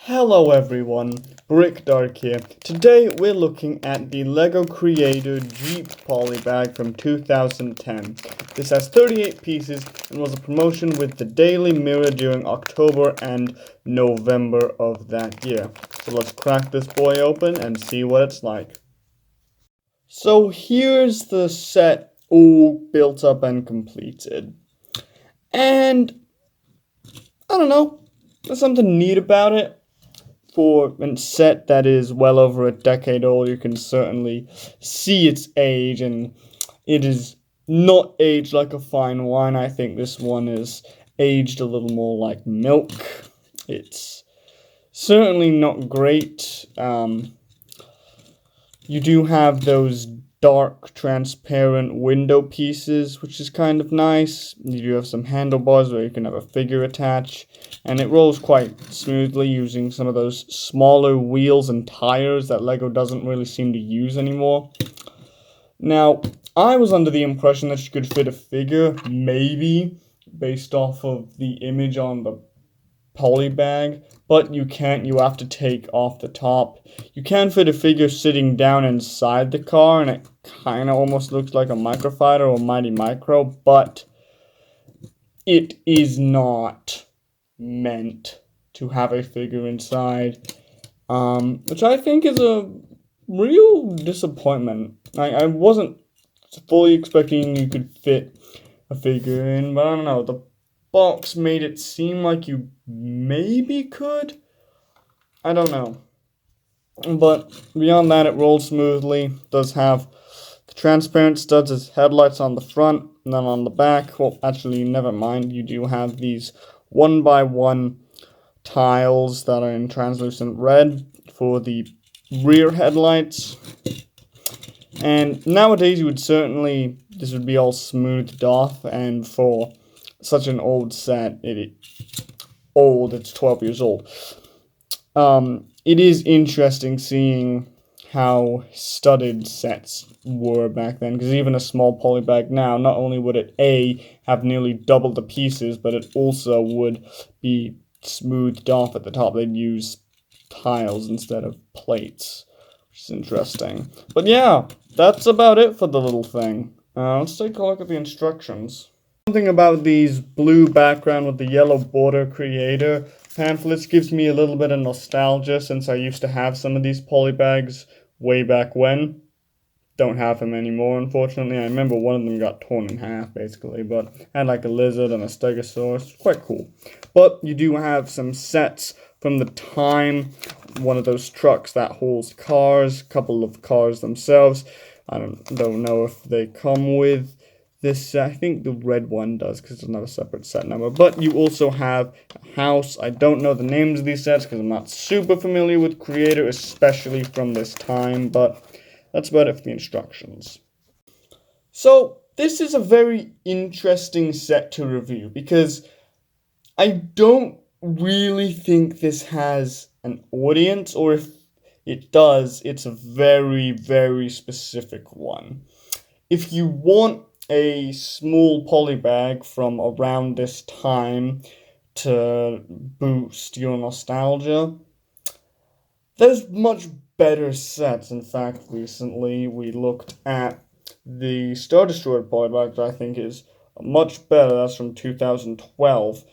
Hello everyone, BrickDark here. Today we're looking at the LEGO Creator Jeep polybag from 2010. This has 38 pieces and was a promotion with the Daily Mirror during October and November of that year. So let's crack this boy open and see what it's like. So here's the set all built up and completed. And I don't know, there's something neat about it. For a set that is well over a decade old, you can certainly see its age, and it is not aged like a fine wine. I think this one is aged a little more like milk. It's certainly not great. You do have those dark, transparent window pieces, which is kind of nice. You do have some handlebars where you can have a figure attach, and it rolls quite smoothly using some of those smaller wheels and tires that LEGO doesn't really seem to use anymore. Now, I was under the impression that you could fit a figure, maybe, based off of the image on the polybag, but you can't. You have to take off the top. You can fit a figure sitting down inside the car, and it kind of almost looks like a microfighter or Mighty Micro, but it is not meant to have a figure inside, which I think is a real disappointment. I wasn't fully expecting you could fit a figure in, but I don't know, the box made it seem like you maybe could. I don't know. But beyond that, it rolls smoothly. Does have the transparent studs as headlights on the front, and then on the back, well, actually, never mind. You do have these 1x1 tiles that are in translucent red for the rear headlights. And nowadays, this would be all smoothed off, and for such an old set, it's 12 years old. It is interesting seeing how studded sets were back then, because even a small polybag now, not only would it have nearly double the pieces, but it also would be smoothed off at the top. They'd use tiles instead of plates, which is interesting. But yeah, that's about it for the little thing. Let's take a look at the instructions. Something about these blue background with the yellow border creator pamphlets gives me a little bit of nostalgia, since I used to have some of these polybags way back when. Don't have them anymore, unfortunately. I remember one of them got torn in half, basically, but had like a lizard and a stegosaurus. Quite cool. But you do have some sets from the time, one of those trucks that hauls cars, a couple of cars themselves. I don't know if they come with this. I think the red one does, because it's not a separate set number. But you also have a house. I don't know the names of these sets because I'm not super familiar with Creator, especially from this time. But that's about it for the instructions. So this is a very interesting set to review, because I don't really think this has an audience, or if it does, it's a very, very specific one. If you want a small polybag from around this time to boost your nostalgia, there's much better sets. In fact, recently we looked at the Star Destroyer polybag, that I think is much better. That's from 2012,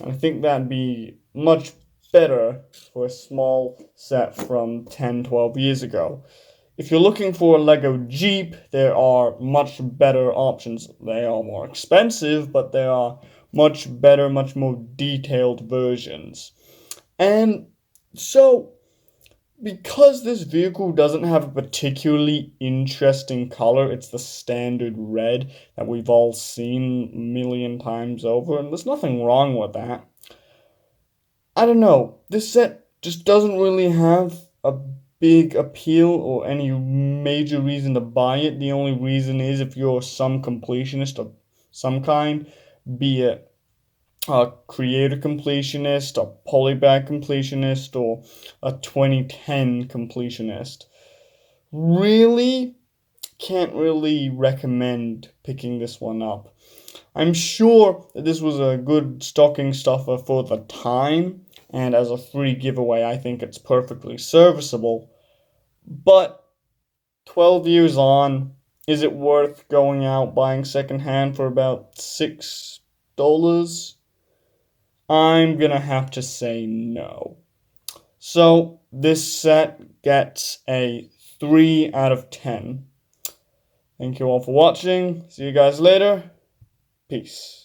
and I think that'd be much better for a small set from 10-12 years ago. If you're looking for a LEGO Jeep, there are much better options. They are more expensive, but there are much better, much more detailed versions. And so, because this vehicle doesn't have a particularly interesting color, it's the standard red that we've all seen a million times over, and there's nothing wrong with that. I don't know, this set just doesn't really have a big appeal or any major reason to buy it. The only reason is if you're some completionist of some kind, be it a Creator completionist, a polybag completionist, or a 2010 completionist. Really can't really recommend picking this one up. I'm sure that this was a good stocking stuffer for the time, and as a free giveaway, I think it's perfectly serviceable. But 12 years on, is it worth going out buying secondhand for about $6? I'm gonna have to say no. So this set gets a 3 out of 10. Thank you all for watching. See you guys later. Peace.